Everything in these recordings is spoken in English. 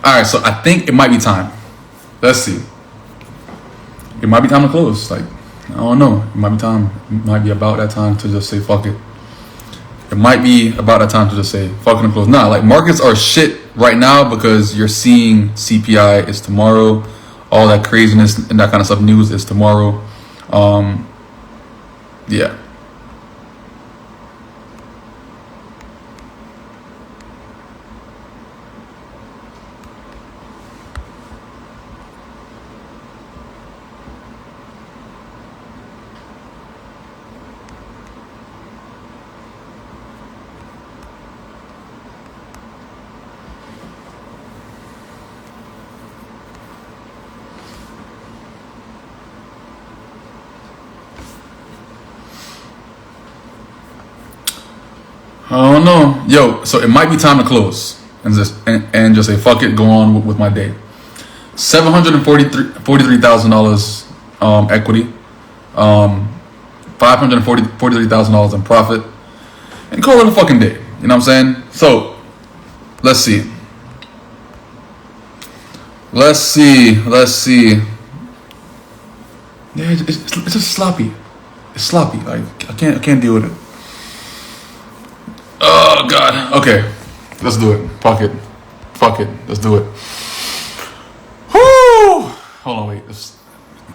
All right, so I think it might be time. Let's see. It might be time to close. Like, I don't know. It might be time. It might be about that time to just say fuck it. It might be about that time to just say fuck it and close. Nah, like markets are shit right now because you're seeing CPI is tomorrow. All that craziness and that kind of stuff news is tomorrow. Yeah. I don't know. Yo, so it might be time to close and just say fuck it, go on with my day. $743,000 equity, $543,000 in profit, and call it a fucking day. You know what I'm saying? So let's see. Yeah, it's just sloppy. It's sloppy. Like I can't deal with it. Oh God. Okay, let's do it. Fuck it. Let's do it. Whoo! Hold on, wait. This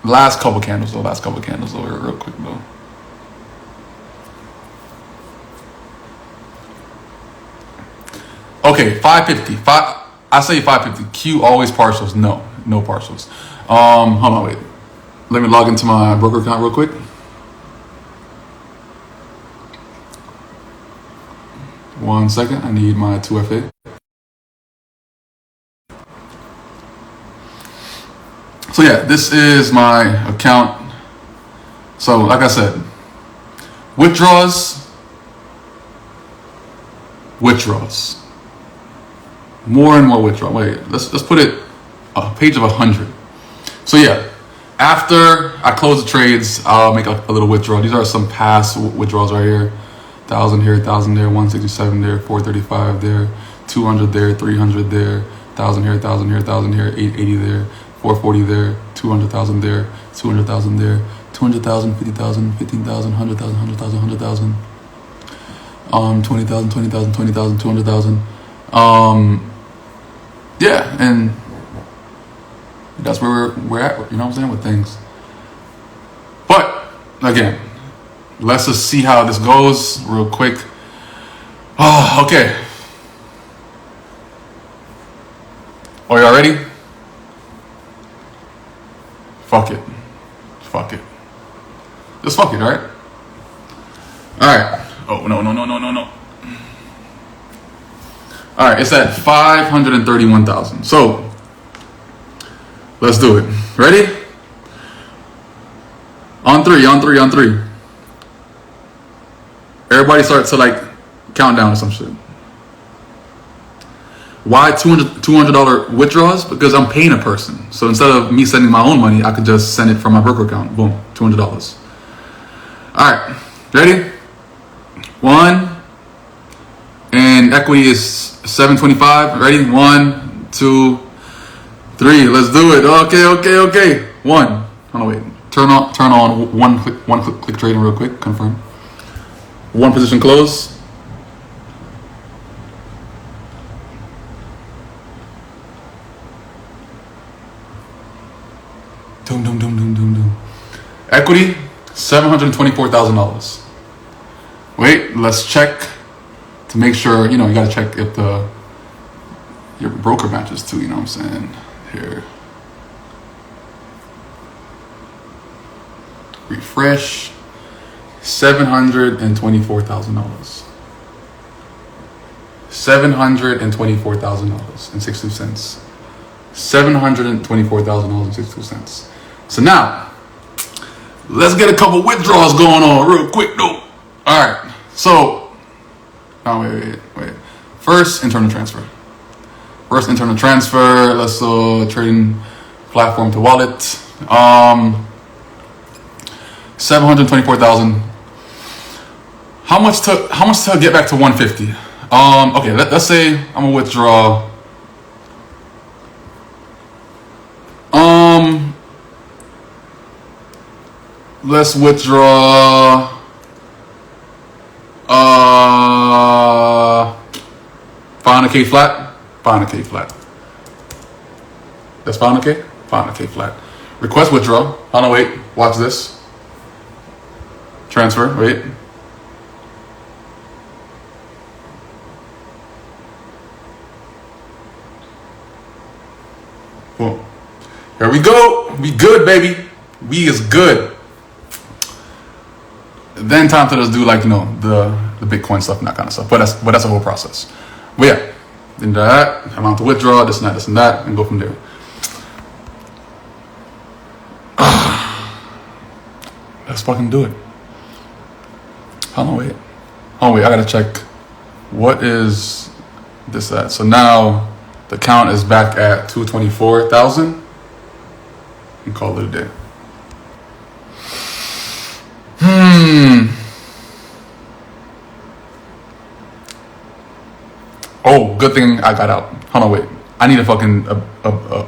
last couple candles though. Real quick though. Okay, 550. I say 550. Q always partials. No partials. Hold on, wait. Let me log into my broker account real quick. One second, I need my 2FA. So yeah, this is my account. So like I said, withdrawals. More and more withdrawal. Wait, let's put it a page of 100. So yeah, after I close the trades, I'll make a little withdrawal. These are some past withdrawals right here. 1,000 here, 1,000 there, 167 there, 435 there, 200 there, 300 there, 1,000 here, 1,000 here, 1,000 here, 880 there, 440 there, 200,000 there, 200,000 there, 200,000, 50,000, 15,000, 100,000, 100,000, 100,000, 20,000, 20,000, 20,000, 200,000. Yeah, and that's where we're at. You know what I'm saying, with things. But again, let's just see how this goes real quick. Oh, okay. Are y'all ready? Fuck it. Just fuck it, alright? Alright. Oh, no. Alright, it's at 531,000. So, let's do it. Ready? On three. Everybody starts to like count down or some shit. Why $200 withdrawals? Because I'm paying a person. So instead of me sending my own money, I could just send it from my broker account. Boom, $200. All right, ready? One, and equity is 725. Ready? 1, 2, 3. Let's do it. Okay. One. Hold on, wait. Turn on one click trading real quick. Confirm. One position close. Doom. Equity, $724,000. Wait, let's check to make sure, you gotta check if your broker matches too, you know what I'm saying? Here. Refresh. $724,000. $724,000.62. $724,000.62. So now, let's get a couple withdrawals going on real quick though. All right. So, wait. First, internal transfer. Let's trading platform to wallet. 724,000. How much to get back to 150? Okay, let's say I'm gonna withdraw Let's withdraw. 500K flat. 500K flat. That's 500K. 500K flat. Request withdrawal. Oh no, wait. Watch this. Transfer. Wait. Boom. Here we go. We good, baby. We is good. Then time to just do like, you know, the Bitcoin stuff and that kind of stuff. But that's a whole process. But yeah, then that amount to withdraw, this and that, and go from there. Let's fucking do it. Oh wait, I gotta check. What is this at? So now the count is back at 224,000. And call it a day. Oh, good thing I got out. Hold on, wait. I need a fucking a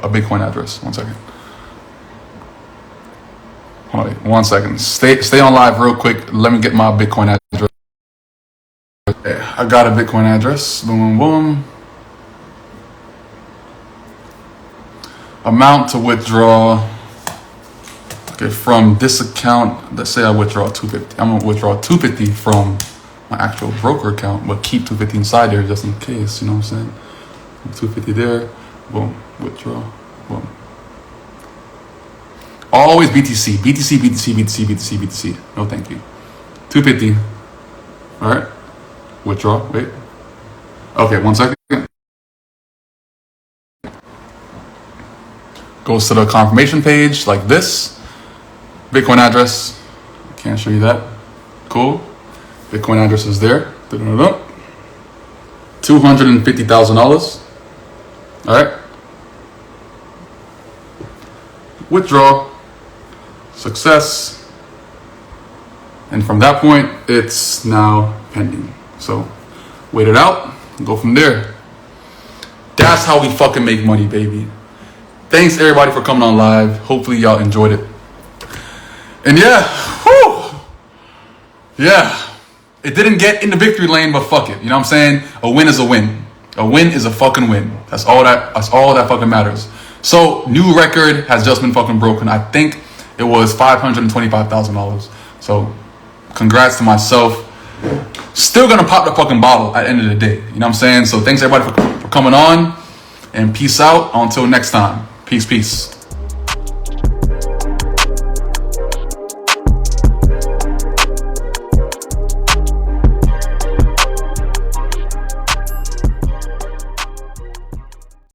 Bitcoin address. 1 second. Hold on, wait. 1 second. Stay on live real quick. Let me get my Bitcoin address. Okay, I got a Bitcoin address. Boom, boom, boom. Amount to withdraw. Okay, from this account, let's say I withdraw 250. I'm gonna withdraw 250 from my actual broker account, but keep 250 inside there just in case, you know what I'm saying? 250 there, boom, withdraw, boom. Always BTC, BTC, BTC, BTC, BTC, BTC. No thank you. 250, all right, withdraw, wait. Okay, 1 second. Goes to the confirmation page like this. Bitcoin address, can't show you that. Cool. Bitcoin address is there. $250,000. All right. Withdraw. Success. And from that point, it's now pending. So wait it out and go from there. That's how we fucking make money, baby. Thanks everybody for coming on live. Hopefully y'all enjoyed it. And yeah, whew, yeah, it didn't get in the victory lane, but fuck it. You know what I'm saying? A win is a win. A win is a fucking win. That's all that fucking matters. So new record has just been fucking broken. I think it was $525,000. So congrats to myself. Still gonna pop the fucking bottle at the end of the day. You know what I'm saying? So thanks everybody for coming on, and peace out until next time. Peace, peace.